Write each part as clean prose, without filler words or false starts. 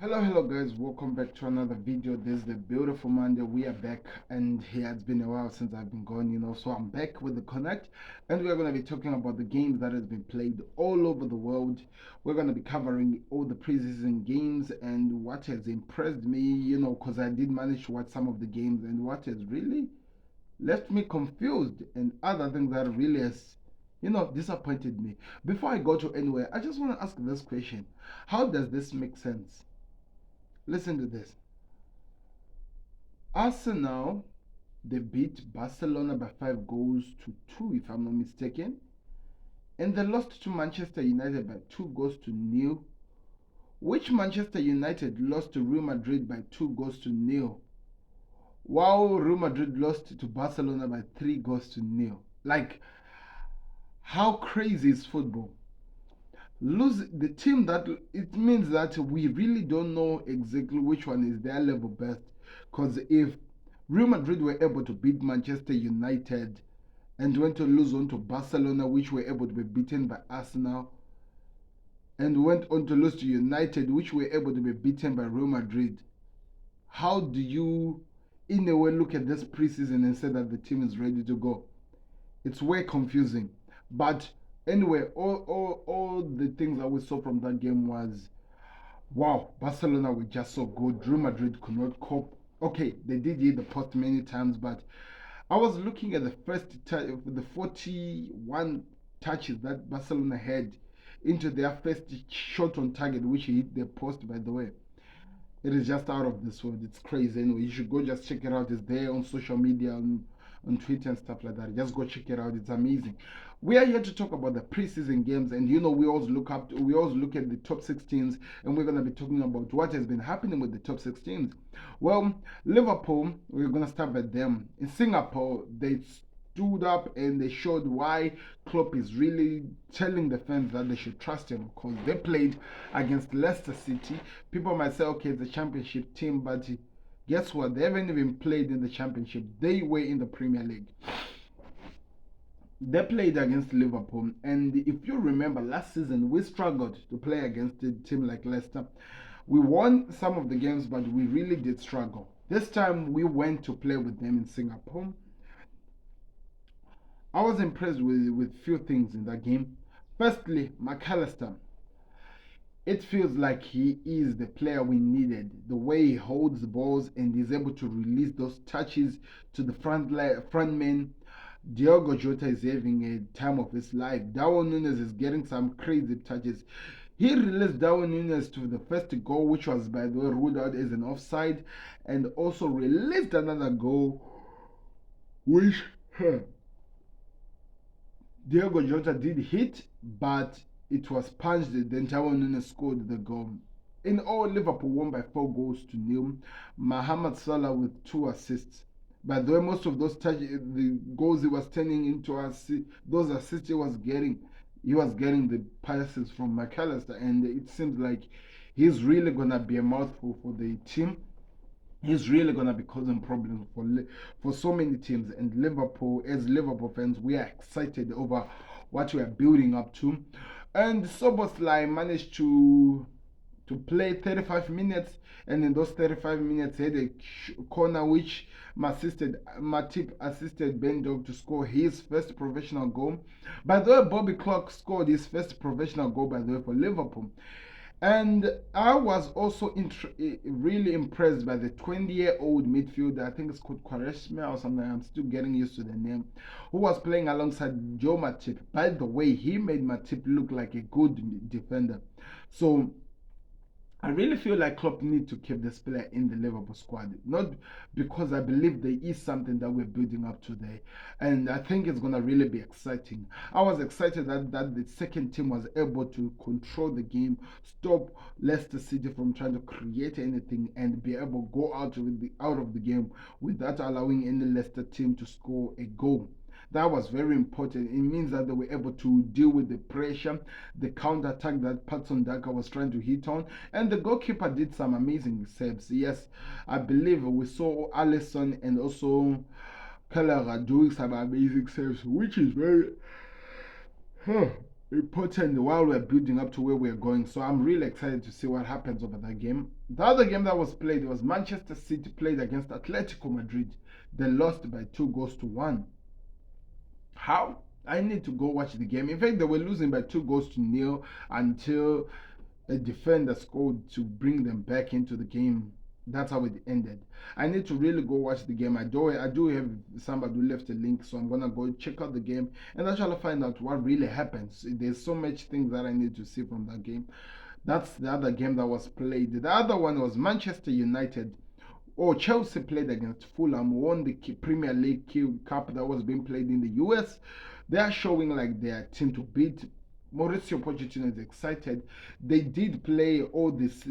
Hello guys, welcome back to another video. This is the beautiful Monday. We are back, and yeah, it's been a while since I've been gone, so I'm back with the Connect, and we're going to be talking about the games that has been played all over the world. We're going to be covering all the preseason games and what has impressed me, because I did manage to watch some of the games, and what has really left me confused, and other things that really has disappointed me. Before I go to anywhere, I just want to ask this question. How does this make sense? Listen to this. Arsenal, they beat Barcelona by 5 goals to 2, if I'm not mistaken. And they lost to Manchester United by 2 goals to 0. Which Manchester United lost to Real Madrid by 2 goals to 0. While Real Madrid lost to Barcelona by 3 goals to 0. Like, how crazy is football? Lose the team that it means that we really don't know exactly which one is their level best. Because if Real Madrid were able to beat Manchester United and went to lose on to Barcelona, which were able to be beaten by Arsenal, and went on to lose to United, which were able to be beaten by Real Madrid, how do you, in a way, look at this preseason and say that the team is ready to go? It's way confusing. But anyway, all the things that we saw from that game was, wow, Barcelona were just so good. Real Madrid could not cope. Okay, they did hit the post many times, but I was looking at the 41 touches that Barcelona had into their first shot on target, which hit the post, by the way. It is just out of this world. It's crazy. Anyway, you should go just check it out. It's there on social media, on Twitter and stuff like that. Just go check it out. It's amazing. We are here to talk about the preseason games, and we always look at the top 16s, and we're gonna be talking about what has been happening with the top 16s. Well, Liverpool, we're gonna start with them. In Singapore, they stood up and they showed why Klopp is really telling the fans that they should trust him, because they played against Leicester City. People might say, okay, it's a championship team, but guess what? They haven't even played in the championship. They were in the Premier League. They played against Liverpool, and if you remember last season, we struggled to play against a team like Leicester. We won some of the games, but we really did struggle. This time we went to play with them in Singapore. I was impressed with few things in that game. Firstly, McAllister. It feels like he is the player we needed. The way he holds the balls and is able to release those touches to the front men. Diogo Jota is having a time of his life. Darwin Núñez is getting some crazy touches. He released Darwin Núñez to the first goal, which was, by the way, ruled out as an offside, and also released another goal, which Diogo Jota did hit, but it was punched. Then Darwin Núñez scored the goal. In all, Liverpool won by 4 goals to 0. Mohamed Salah with 2 assists. By the way, most of the goals he was turning into those assists he was getting the passes from McAllister, and it seems like he's really gonna be a mouthful for the team. He's really gonna be causing problems for so many teams, and Liverpool, as Liverpool fans, we are excited over what we are building up to. And Soboslai managed to play 35 minutes, and in those 35 minutes he had a corner which Matip assisted Ben Dog to score his first professional goal. By the way, Bobby Clark scored his first professional goal, by the way, for Liverpool. And I was also really impressed by the 20-year-old midfielder. I think it's called Quaresma or something. I'm still getting used to the name. Who was playing alongside Joe Matip. By the way, he made Matip look like a good defender. So I really feel like Klopp need to keep this player in the Liverpool squad. Not because I believe there is something that we're building up today. And I think it's going to really be exciting. I was excited that the second team was able to control the game, stop Leicester City from trying to create anything, and be able to go out of the game without allowing any Leicester team to score a goal. That was very important. It means that they were able to deal with the pressure, the counter attack that Patson Daka was trying to hit on, and the goalkeeper did some amazing saves. Yes, I believe we saw Alisson and also Kelleher doing some amazing saves, which is very important while we're building up to where we're going. So I'm really excited to see what happens over that game. The other game that was played was Manchester City played against Atletico Madrid. They lost by 2-1. How? I need to go watch the game. In fact, they were losing by 2-0 until a defender scored to bring them back into the game. That's how it ended. I need to really go watch the game. I do have somebody who left a link, so I'm gonna go check out the game and actually find out what really happens. There's so much things that I need to see from that game. That's the other game that was played. The other one was Manchester United. Oh, Chelsea played against Fulham, won the Premier League Cup that was being played in the US. They are showing like they are team to beat. Mauricio Pochettino is excited. They did play all these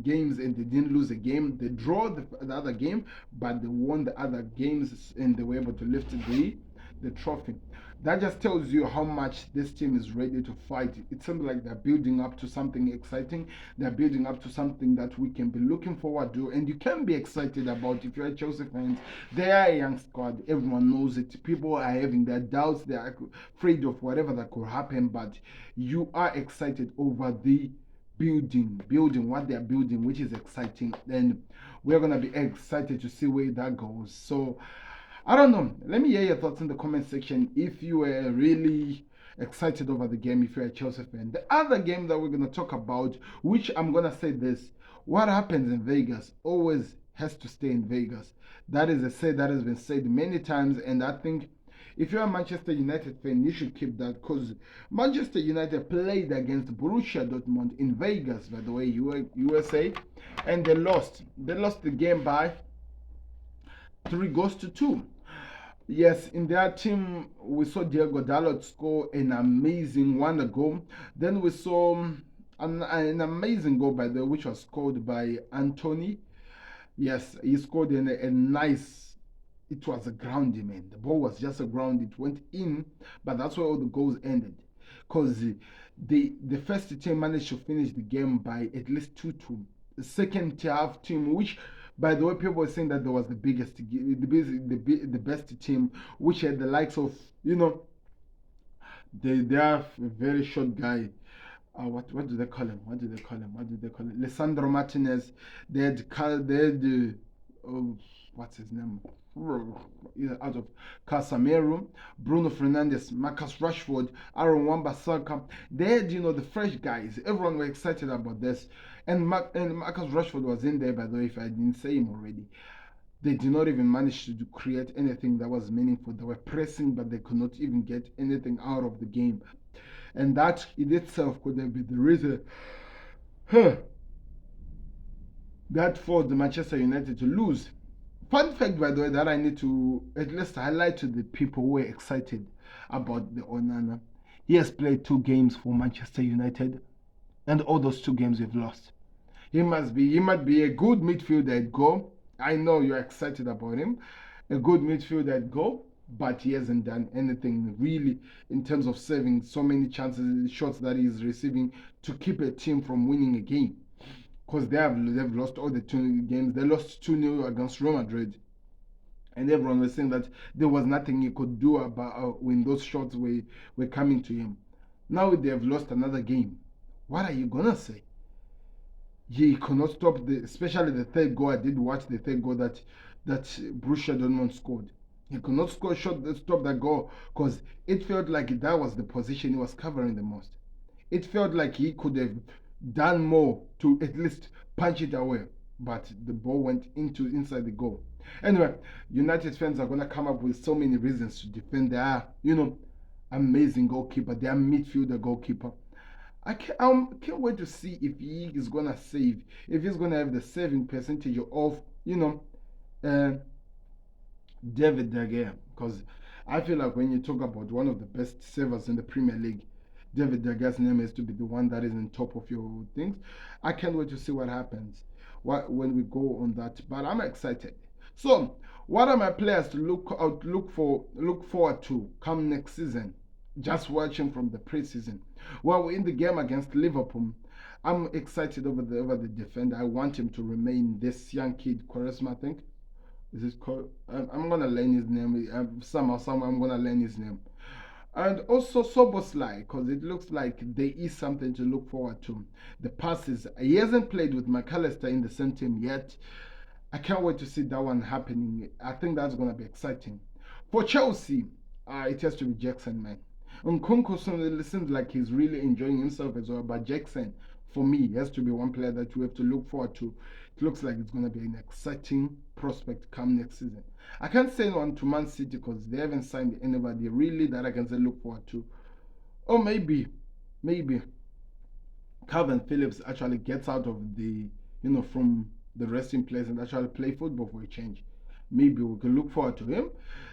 games and they didn't lose a game. They drew the other game, but they won the other games and they were able to lift the trophy. That just tells you how much this team is ready to fight. It seems like they're building up to something exciting. They're building up to something that we can be looking forward to, and you can be excited about. If you're a Chelsea fans, they are a young squad. Everyone knows it. People are having their doubts. They are afraid of whatever that could happen, but you are excited over the building what they are building, which is exciting, and we're gonna be excited to see where that goes. So I don't know. Let me hear your thoughts in the comment section if you were really excited over the game, if you're a Chelsea fan. The other game that we're going to talk about, which I'm going to say this, what happens in Vegas always has to stay in Vegas. That is a say that has been said many times, and I think if you're a Manchester United fan, you should keep that, because Manchester United played against Borussia Dortmund in Vegas, by the way, USA, and they lost. They lost the game by 3-2. Yes, in their team, we saw Diego Dalot score an amazing wonder goal. Then we saw an amazing goal, by the way, which was scored by Anthony. Yes, he scored a nice. It was a groundie, man. The ball was just a ground. It went in, but that's where all the goals ended. Because the first team managed to finish the game by at least 2-2. The second half team, which by the way, people were saying that there was the best team, which had the likes of, they have a very short guy. What do they call him? What do they call him? What do they call him? Lisandro Martinez. They had what's his name? Out of Casemiro, Bruno Fernandes, Marcus Rashford, Aaron Wan-Bissaka. They had, the fresh guys. Everyone were excited about this. And Marcus Rashford was in there, by the way, if I didn't say him already. They did not even manage to create anything that was meaningful. They were pressing, but they could not even get anything out of the game. And that in itself could have been the reason that forced Manchester United to lose. Fun fact, by the way, that I need to at least highlight to the people who are excited about the Onana. He has played 2 games for Manchester United, and all those 2 games we've lost. He might be a good midfielder at goal. I know you're excited about him. A good midfielder at goal, but he hasn't done anything really in terms of saving so many chances, shots that he's receiving to keep a team from winning a game. Because they've lost all the 2 games. They lost 2-0 against Real Madrid. And everyone was saying that there was nothing he could do about when those shots were coming to him. Now they have lost another game. What are you going to say? He could not stop, especially the third goal. I did watch the third goal that Borussia Dortmund scored. He could not stop that goal because it felt like that was the position he was covering the most. It felt like he could have done more to at least punch it away, but the ball went inside the goal. Anyway, United fans are going to come up with so many reasons to defend their, amazing goalkeeper, their midfielder goalkeeper. I can't wait to see if he is going to save, if he's going to have the saving percentage of, David De Gea, because I feel like when you talk about one of the best savers in the Premier League, David De Gea's name has to be the one that is on top of your things. I can't wait to see what happens when we go on that, but I'm excited. So, what are my players to look forward to come next season? Just watching from the preseason. Well, we're in the game against Liverpool. I'm excited over the defender. I want him to remain this young kid, Quaresma, I think. Is this called? I'm gonna learn his name. Somehow, I'm gonna learn his name. And also Soboslai, because it looks like there is something to look forward to. The passes. He hasn't played with McAllister in the same team yet. I can't wait to see that one happening. I think that's going to be exciting. For Chelsea, it has to be Jackson, man. Nkunku seems like he's really enjoying himself as well, but Jackson, for me, has to be one player that we have to look forward to. It looks like it's going to be an exciting prospect come next season. I can't say one to Man City because they haven't signed anybody really that I can say look forward to. Or maybe Calvin Phillips actually gets out of from the resting place and actually play football for a change. Maybe we can look forward to him.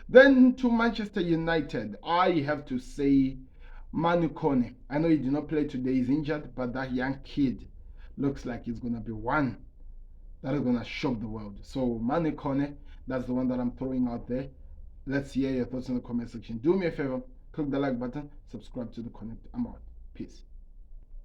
Then to Manchester United, I have to say Manu Kone. I know he did not play today, he's injured, but that young kid looks like he's going to be one that is going to shock the world. So Manu Kone, that's the one that I'm throwing out there. Let's hear your thoughts in the comment section. Do me a favor, click the like button, subscribe to the Connect. I'm out. Peace.